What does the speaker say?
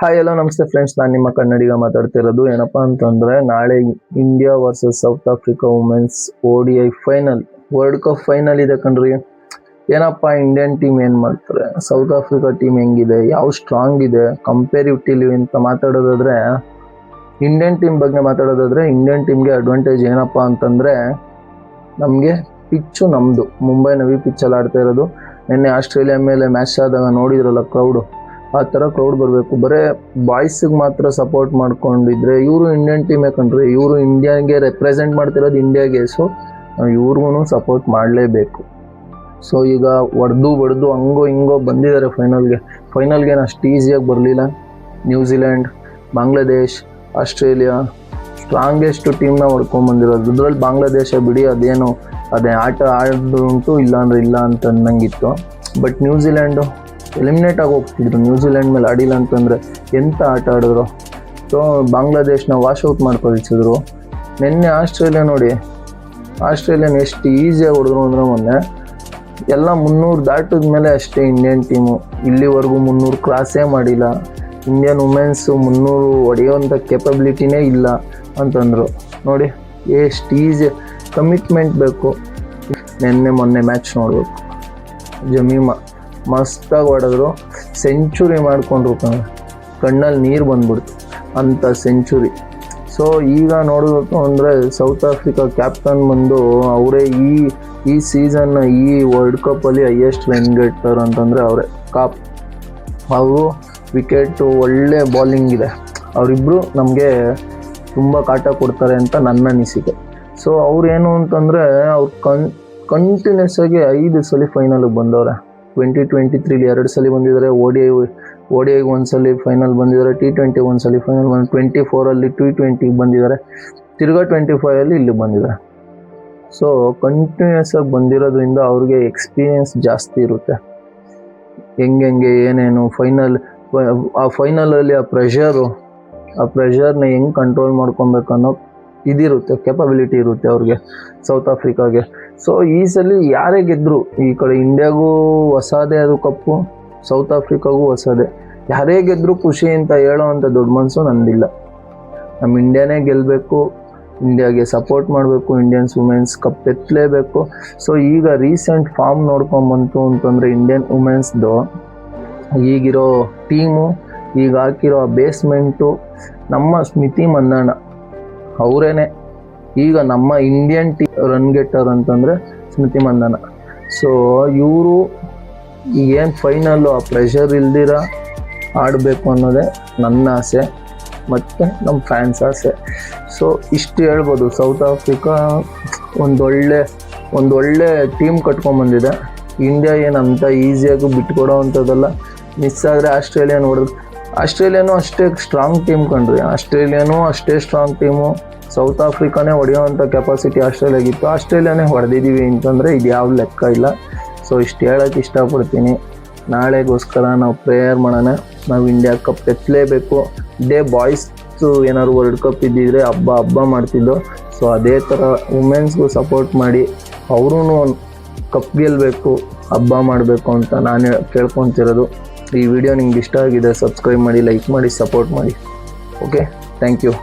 Hi hello ನಮಸ್ತೆ friends, ನಾನು ನಿಮ್ಮ ಕನ್ನಡಿಗ ಮಾತಾಡ್ತಿರೋದು. ಏನಪ್ಪಾ ಅಂತಂದ್ರೆ, ನಾಳೆ India versus South Africa women's ODI final, world cup final ಇದೆ ಕಣ್ರಿ. ಏನಪ್ಪಾ ಇಂಡಿಯನ್ ಟೀಮ್ ಏನ್ ಮಾಡ್ತಾರೆ, ಸೌತ್ ಆಫ್ರಿಕಾ ಟೀಮ್ ಹೆಂಗಿದೆ, ಯಾವ ಸ್ಟ್ರಾಂಗ್ ಇದೆ, ಕಂಪೇರಿಟಿವ್ಲಿ ಅಂತ ಮಾತಾಡೋದಾದ್ರೆ, ಇಂಡಿಯನ್ ಟೀಮ್ ಬಗ್ಗೆ ಮಾತಾಡೋದಾದ್ರೆ, ಇಂಡಿಯನ್ ಟೀಮ್ಗೆ ಅಡ್ವಾಂಟೇಜ್ ಏನಪ್ಪಾ ಅಂತಂದ್ರೆ, ನಮಗೆ ಪಿಚ್ಚು ನಮ್ದು ಮುಂಬೈ ನವಿ ಪಿಚ್ಚಲ್ಲಿ ಆಡ್ತಾ ಇರೋದು. ನಿನ್ನೆ ಆಸ್ಟ್ರೇಲಿಯಾ ಮೇಲೆ ಮ್ಯಾಚ್ ಆದಾಗ ನೋಡಿದ್ರಲ್ಲ ಕ್ರೌಡು, ಆ ಥರ ಕ್ರೌಡ್ ಬರಬೇಕು. ಬರೇ ಬಾಯ್ಸಿಗೆ ಮಾತ್ರ ಸಪೋರ್ಟ್ ಮಾಡ್ಕೊಂಡಿದ್ರೆ, ಇವರು ಇಂಡಿಯನ್ ಟೀಮೇ ಕಣ್ರಿ, ಇವರು ಇಂಡಿಯಾಗೆ ರೆಪ್ರೆಸೆಂಟ್ ಮಾಡ್ತಿರೋದು ಇಂಡಿಯಾಗೆ. ಸೊ ನಾವು ಇವ್ರಿಗೂ ಸಪೋರ್ಟ್ ಮಾಡಲೇಬೇಕು. ಸೊ ಈಗ ಹೊಡೆದು ಹಂಗೋ ಹಿಂಗೋ ಬಂದಿದ್ದಾರೆ ಫೈನಲ್ಗೆ ಅಷ್ಟು ಈಸಿಯಾಗಿ ಬರಲಿಲ್ಲ. ನ್ಯೂಜಿಲೆಂಡ್, ಬಾಂಗ್ಲಾದೇಶ್, ಆಸ್ಟ್ರೇಲಿಯಾ ಸ್ಟ್ರಾಂಗೆಸ್ಟ್ ಟೀಮ್ನ ಹೊಡ್ಕೊಂಡ್ಬಂದಿರೋದು. ಅದ್ರಲ್ಲಿ ಬಾಂಗ್ಲಾದೇಶ ಬಿಡಿ, ಅದೇ ಆಟ ಆಡುಂಟು, ಇಲ್ಲ ಅಂದ್ರೆ ಇಲ್ಲ ಅಂತ ಅನ್ನಂಗಿತ್ತು. ಬಟ್ ನ್ಯೂಜಿಲೆಂಡು ಎಲಿಮಿನೇಟ್ ಆಗಿ ಹೋಗ್ತಿದ್ರು. ನ್ಯೂಜಿಲೆಂಡ್ ಮೇಲೆ ಆಡಿಲ್ಲ ಅಂತಂದರೆ ಎಂಥ ಆಟ ಆಡಿದ್ರು. ಸೊ ಬಾಂಗ್ಲಾದೇಶನ ವಾಶೌಟ್ ಮಾಡ್ಕೊಳ್ಸಿದ್ರು. ನಿನ್ನೆ ಆಸ್ಟ್ರೇಲಿಯಾ ನೋಡಿ, ಆಸ್ಟ್ರೇಲಿಯನ್ ಎಷ್ಟು ಈಸಿಯಾಗಿ ಹೊಡೆದ್ರು ಅಂದರೆ, ಮೊನ್ನೆ ಎಲ್ಲ 300 ದಾಟಿದ ಮೇಲೆ ಅಷ್ಟೇ ಇಂಡಿಯನ್ ಟೀಮು. ಇಲ್ಲಿವರೆಗೂ 300 ಕ್ರಾಸೇ ಮಾಡಿಲ್ಲ. ಇಂಡಿಯನ್ ವುಮೆನ್ಸು 300 ಹೊಡೆಯೋವಂಥ ಕೆಪಬಿಲಿಟಿನೇ ಇಲ್ಲ ಅಂತಂದರು. ನೋಡಿ ಎಷ್ಟು ಈಸಿ, ಕಮಿಟ್ಮೆಂಟ್ ಬೇಕು. ಮೊನ್ನೆ ಮ್ಯಾಚ್ ನೋಡಬೇಕು, ಜಮೀಮಾ ಮಸ್ತಾಗಿ ಹೊಡೆದ್ರು, ಸೆಂಚುರಿ ಮಾಡಿಕೊಂಡ್ರು. ಕಣ್ಣಲ್ಲಿ ನೀರು ಬಂದ್ಬಿಡ್ತು ಅಂಥ ಸೆಂಚುರಿ. ಸೊ ಈಗ ನೋಡಬೇಕು ಅಂದರೆ, ಸೌತ್ ಆಫ್ರಿಕಾ ಕ್ಯಾಪ್ಟನ್ ಬಂದು ಅವರೇ ಈ ಸೀಸನ್ನ ಈ ವರ್ಲ್ಡ್ ಕಪ್ಪಲ್ಲಿ ಹೈಯೆಸ್ಟ್ ರನ್ ಗೆಟ್ಟರ್ ಅಂತಂದರೆ ಅವರೇ. ಅವರು ವಿಕೆಟು, ಒಳ್ಳೆ ಬಾಲಿಂಗ್ ಇದೆ. ಅವರಿಬ್ಬರು ನಮಗೆ ತುಂಬ ಕಾಟ ಕೊಡ್ತಾರೆ ಅಂತ ನನ್ನ ಅನಿಸಿಕೆ. ಸೊ ಅವ್ರೇನು ಅಂತಂದರೆ, ಅವ್ರು ಕಂಟಿನ್ಯೂಸ್ ಆಗಿ 5 ಸಲ ಫೈನಲ್ಗೆ ಬಂದವ್ರೆ. 2023 2 ಸಲ ಬಂದಿದ್ದಾರೆ, ODI 1 ಸಲ ಫೈನಲ್ ಬಂದಿದ್ದಾರೆ, T20 1 ಸಲ ಫೈನಲ್ 24 T20 ಬಂದಿದ್ದಾರೆ, ತಿರ್ಗಾ 25 ಇಲ್ಲಿ ಬಂದಿದ್ದಾರೆ. ಸೊ ಕಂಟಿನ್ಯೂಸ್ ಆಗಿ ಬಂದಿರೋದ್ರಿಂದ ಅವ್ರಿಗೆ ಎಕ್ಸ್ಪೀರಿಯನ್ಸ್ ಜಾಸ್ತಿ ಇರುತ್ತೆ. ಹೆಂಗೆ ಏನೇನು ಫೈನಲಲ್ಲಿ ಆ ಪ್ರೆಷರ್ನ ಹೆಂಗೆ ಕಂಟ್ರೋಲ್ ಮಾಡ್ಕೊಬೇಕು ಅನ್ನೋ ಇದಿರುತ್ತೆ, ಕೆಪಬಿಲಿಟಿ ಇರುತ್ತೆ ಅವ್ರಿಗೆ, ಸೌತ್ ಆಫ್ರಿಕಾಗೆ. ಸೊ ಈ ಸಲ ಯಾರೇ ಗೆದ್ದರು, ಈ ಕಡೆ ಇಂಡಿಯಾಗೂ ಹೊಸದೇ ಅದು ಕಪ್ಪು, ಸೌತ್ ಆಫ್ರಿಕಾಗೂ ಹೊಸದೇ. ಯಾರೇ ಗೆದ್ದರೂ ಖುಷಿ ಅಂತ ಹೇಳೋ ಅಂಥ ದೊಡ್ಡ ಮನಸ್ಸು ನಂದಿಲ್ಲ. ನಮ್ಮ ಇಂಡಿಯಾನೇ ಗೆಲ್ಲಬೇಕು, ಇಂಡಿಯಾಗೆ ಸಪೋರ್ಟ್ ಮಾಡಬೇಕು, ಇಂಡಿಯನ್ಸ್ ವುಮೆನ್ಸ್ ಕಪ್ ಎತ್ತಲೇಬೇಕು. ಸೊ ಈಗ ರೀಸೆಂಟ್ ಫಾರ್ಮ್ ನೋಡ್ಕೊಂಬಂತು ಅಂತಂದರೆ, ಇಂಡಿಯನ್ ವುಮೆನ್ಸ್ದು ಈಗಿರೋ ಟೀಮು, ಈಗ ಹಾಕಿರೋ ಬೇಸ್ಮೆಂಟು, ನಮ್ಮ ಸ್ಮೃತಿ ಮಂದಣ್ಣ ಅವರೇನೆ ಈಗ ನಮ್ಮ ಇಂಡಿಯನ್ ಟೀಮ್ ರನ್ ಗೆಟ್ಟರ್ ಅಂತಂದರೆ ಸ್ಮೃತಿ ಮಂದಣ್ಣ. ಸೊ ಇವರು ಏನು ಫೈನಲ್ಲು ಆ ಪ್ರೆಷರ್ ಇಲ್ದಿರ ಆಡಬೇಕು ಅನ್ನೋದೇ ನನ್ನ ಆಸೆ ಮತ್ತು ನಮ್ಮ ಫ್ಯಾನ್ಸ್ ಆಸೆ. ಸೊ ಇಷ್ಟು ಹೇಳ್ಬೋದು. ಸೌತ್ ಆಫ್ರಿಕಾ ಒಂದೊಳ್ಳೆ ಟೀಮ್ ಕಟ್ಕೊಂಡ್ಬಂದಿದೆ. ಇಂಡಿಯಾ ಏನಂತ ಈಸಿಯಾಗಿ ಬಿಟ್ಕೊಡೋ ಅಂಥದ್ದೆಲ್ಲ. ಮಿಸ್ ಆದರೆ ಆಸ್ಟ್ರೇಲಿಯಾನೂ ಅಷ್ಟೇ ಸ್ಟ್ರಾಂಗ್ ಟೀಮ್ ಕಂಡ್ರಿ. ಆಸ್ಟ್ರೇಲಿಯಾನೂ ಅಷ್ಟೇ ಸ್ಟ್ರಾಂಗ್ ಟೀಮು. ಸೌತ್ ಆಫ್ರಿಕಾನೇ ಹೊಡೆಯೋವಂಥ ಕೆಪಾಸಿಟಿ ಆಸ್ಟ್ರೇಲಿಯಾಗಿತ್ತು. ಆಸ್ಟ್ರೇಲಿಯಾನೇ ಹೊಡೆದಿದ್ದೀವಿ ಅಂತಂದರೆ ಇದು ಯಾವ ಲೆಕ್ಕ ಇಲ್ಲ. ಸೊ ಇಷ್ಟು ಹೇಳೋಕ್ಕೆ ಇಷ್ಟಪಡ್ತೀನಿ. ನಾಳೆಗೋಸ್ಕರ ನಾವು ಪ್ರೇಯರ್ ಮಾಡೋಣ. ನಾವು ಇಂಡಿಯಾ ಕಪ್ ಎತ್ತಲೇಬೇಕು. ಇದೇ ಬಾಯ್ಸ್ದು ಏನಾದ್ರು ವರ್ಲ್ಡ್ ಕಪ್ ಇದ್ದಿದ್ರೆ ಹಬ್ಬ ಮಾಡ್ತಿದ್ದೋ. ಸೊ ಅದೇ ಥರ ವುಮೆನ್ಸ್ಗೂ ಸಪೋರ್ಟ್ ಮಾಡಿ, ಅವರೂ ಕಪ್ ಗೆಲ್ಲಬೇಕು, ಹಬ್ಬ ಮಾಡಬೇಕು ಅಂತ ನಾನು ಕೇಳ್ಕೊತಿರೋದು. ಈ ವಿಡಿಯೋ ನಿಮ್ಗೆ ಇಷ್ಟ ಆಗಿದೆ, ಸಬ್ಸ್ಕ್ರೈಬ್ ಮಾಡಿ, ಲೈಕ್ ಮಾಡಿ, ಸಪೋರ್ಟ್ ಮಾಡಿ. Okay, thank you.